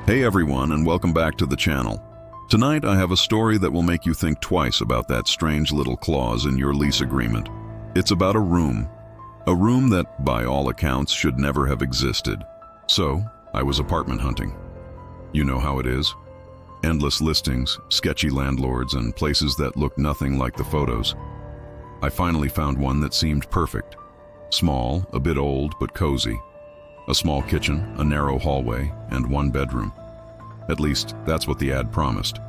Hey everyone, and welcome back to the channel. Tonight I have a story that will make you think twice about that strange little clause in your lease agreement. It's about a room that, by all accounts, should never have existed. So, I was apartment hunting. You know how it is. Endless listings, sketchy landlords, and places that look nothing like the photos. I finally found one that seemed perfect. Small, a bit old, but cozy. A small kitchen, a narrow hallway, and one bedroom. At least, that's what the ad promised.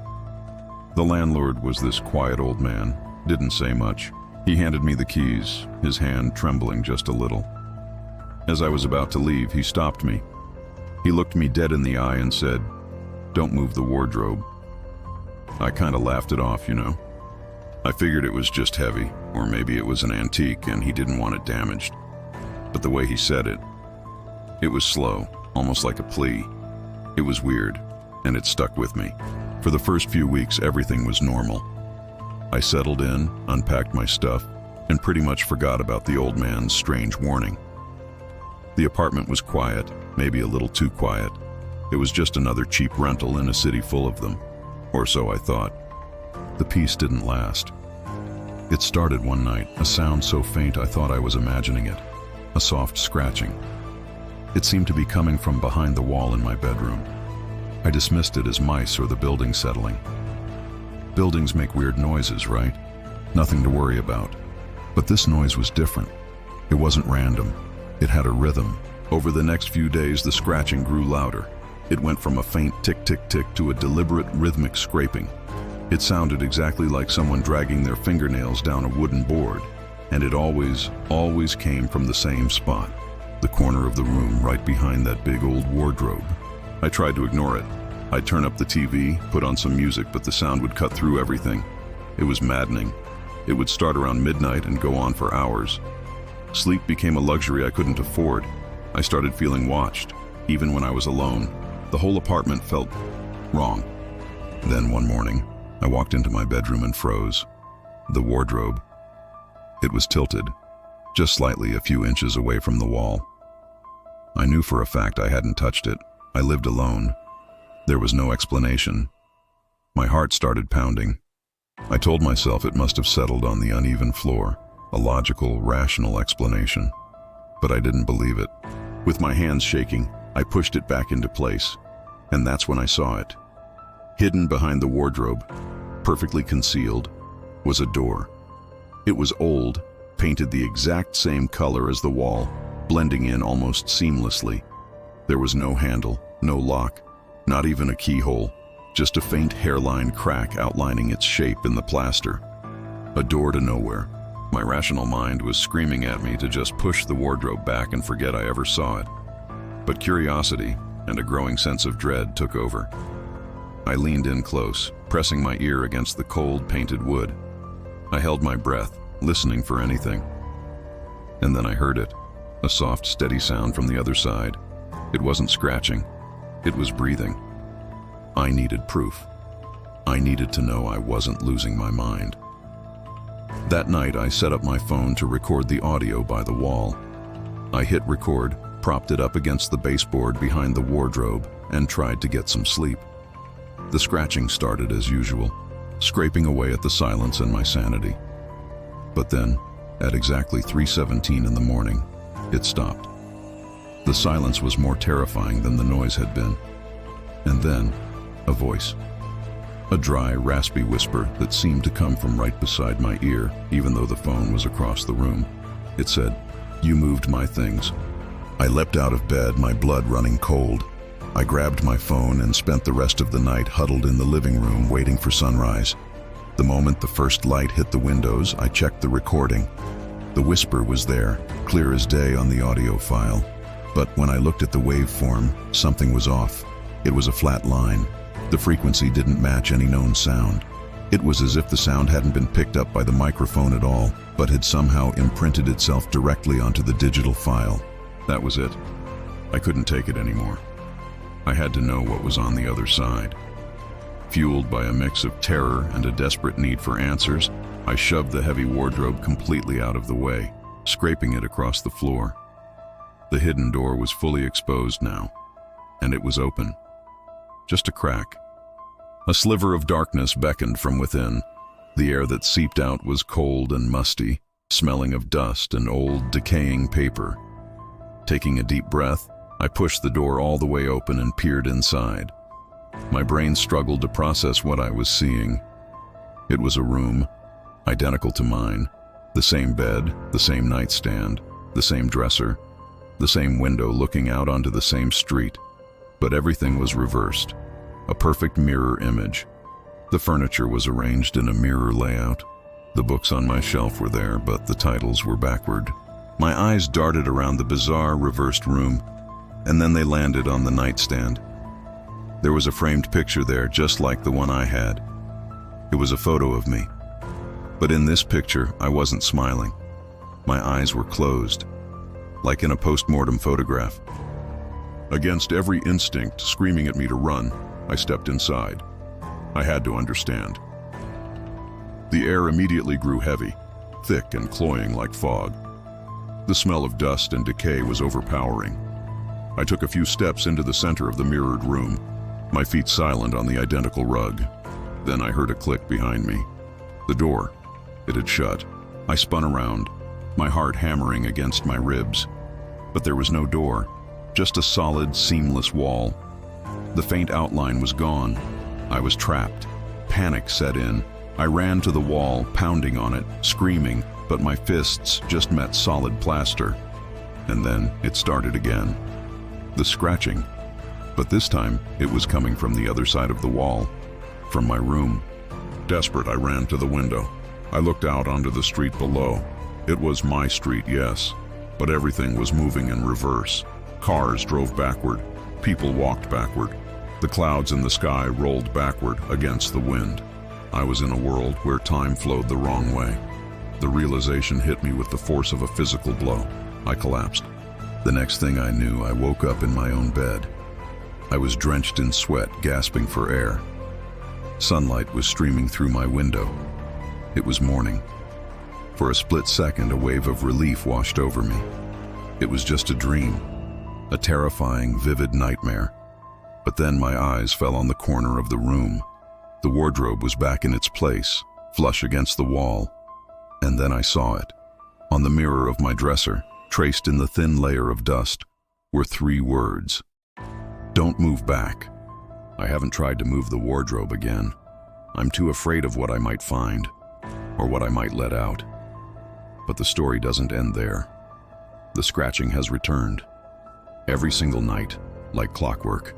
The landlord was this quiet old man, didn't say much. He handed me the keys, his hand trembling just a little. As I was about to leave, he stopped me. He looked me dead in the eye and said, "Don't move the wardrobe." I kinda laughed it off, you know. I figured it was just heavy, or maybe it was an antique and he didn't want it damaged. But the way he said it was slow, almost like a plea. It was weird, and it stuck with me. For the first few weeks, everything was normal. I settled in, unpacked my stuff, and pretty much forgot about the old man's strange warning. The apartment was quiet, maybe a little too quiet. It was just another cheap rental in a city full of them. Or so I thought. The peace didn't last. It started one night, a sound so faint I thought I was imagining it. A soft scratching. It seemed to be coming from behind the wall in my bedroom. I dismissed it as mice or the building settling. Buildings make weird noises, right? Nothing to worry about. But this noise was different. It wasn't random. It had a rhythm. Over the next few days, the scratching grew louder. It went from a faint tick-tick-tick to a deliberate rhythmic scraping. It sounded exactly like someone dragging their fingernails down a wooden board. And it always came from the same spot. The corner of the room right behind that big old wardrobe. I tried to ignore it. I'd turn up the TV, put on some music, but the sound would cut through everything. It was maddening. It would start around midnight and go on for hours. Sleep became a luxury I couldn't afford. I started feeling watched, even when I was alone. The whole apartment felt wrong. Then one morning, I walked into my bedroom and froze. The wardrobe. It was tilted, just slightly a few inches away from the wall. I knew for a fact I hadn't touched it. I lived alone. There was no explanation. My heart started pounding. I told myself it must have settled on the uneven floor, a logical, rational explanation. But I didn't believe it. With my hands shaking, I pushed it back into place. And that's when I saw it. Hidden behind the wardrobe, perfectly concealed, was a door. It was old, painted the exact same color as the wall, blending in almost seamlessly. There was no handle, no lock, not even a keyhole, just a faint hairline crack outlining its shape in the plaster. A door to nowhere. My rational mind was screaming at me to just push the wardrobe back and forget I ever saw it. But curiosity and a growing sense of dread took over. I leaned in close, pressing my ear against the cold, painted wood. I held my breath, listening for anything. And then I heard it, a soft, steady sound from the other side. It wasn't scratching. It was breathing. I needed proof. I needed to know I wasn't losing my mind. That night, I set up my phone to record the audio by the wall. I hit record, propped it up against the baseboard behind the wardrobe, and tried to get some sleep. The scratching started as usual, scraping away at the silence and my sanity. But then, at exactly 3:17 in the morning, it stopped. The silence was more terrifying than the noise had been. And then, a voice. A dry, raspy whisper that seemed to come from right beside my ear, even though the phone was across the room. It said, "You moved my things." I leapt out of bed, my blood running cold. I grabbed my phone and spent the rest of the night huddled in the living room waiting for sunrise. The moment the first light hit the windows, I checked the recording. The whisper was there, clear as day on the audio file. But when I looked at the waveform, something was off. It was a flat line. The frequency didn't match any known sound. It was as if the sound hadn't been picked up by the microphone at all, but had somehow imprinted itself directly onto the digital file. That was it. I couldn't take it anymore. I had to know what was on the other side. Fueled by a mix of terror and a desperate need for answers, I shoved the heavy wardrobe completely out of the way, scraping it across the floor. The hidden door was fully exposed now, and it was open. just a crack. A sliver of darkness beckoned from within. The air that seeped out was cold and musty, smelling of dust and old, decaying paper. Taking a deep breath, I pushed the door all the way open and peered inside. My brain struggled to process what I was seeing. It was a room, identical to mine. The same bed, the same nightstand, the same dresser, the same window looking out onto the same street. But everything was reversed. A perfect mirror image. The furniture was arranged in a mirror layout. The books on my shelf were there, but the titles were backward. My eyes darted around the bizarre, reversed room, and then they landed on the nightstand. There was a framed picture there, just like the one I had. It was a photo of me. But in this picture, I wasn't smiling. My eyes were closed, like in a post-mortem photograph. Against every instinct screaming at me to run, I stepped inside. I had to understand. The air immediately grew heavy, thick and cloying like fog. The smell of dust and decay was overpowering. I took a few steps into the center of the mirrored room, my feet silent on the identical rug. Then I heard a click behind me. The door. It had shut. I spun around, my heart hammering against my ribs. But there was no door, just a solid, seamless wall. The faint outline was gone. I was trapped. Panic set in. I ran to the wall, pounding on it, screaming, but my fists just met solid plaster. And then it started again. The scratching. But this time, it was coming from the other side of the wall, from my room. Desperate, I ran to the window. I looked out onto the street below. It was my street, yes, but everything was moving in reverse. Cars drove backward. People walked backward. The clouds in the sky rolled backward against the wind. I was in a world where time flowed the wrong way. The realization hit me with the force of a physical blow. I collapsed. The next thing I knew, I woke up in my own bed. I was drenched in sweat, gasping for air. Sunlight was streaming through my window. It was morning. For a split second, a wave of relief washed over me. It was just a dream, a terrifying, vivid nightmare. But then my eyes fell on the corner of the room. The wardrobe was back in its place, flush against the wall. And then I saw it. On the mirror of my dresser, traced in the thin layer of dust, were 3 words. Don't move back. I haven't tried to move the wardrobe again. I'm too afraid of what I might find, or what I might let out. But the story doesn't end there. The scratching has returned. Every single night, like clockwork.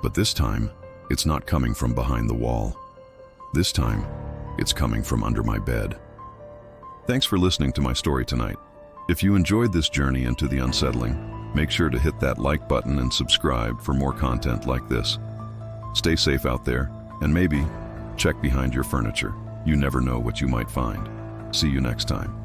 But this time, it's not coming from behind the wall. This time, it's coming from under my bed. Thanks for listening to my story tonight. If you enjoyed this journey into the unsettling, make sure to hit that like button and subscribe for more content like this. Stay safe out there, and maybe check behind your furniture. You never know what you might find. See you next time.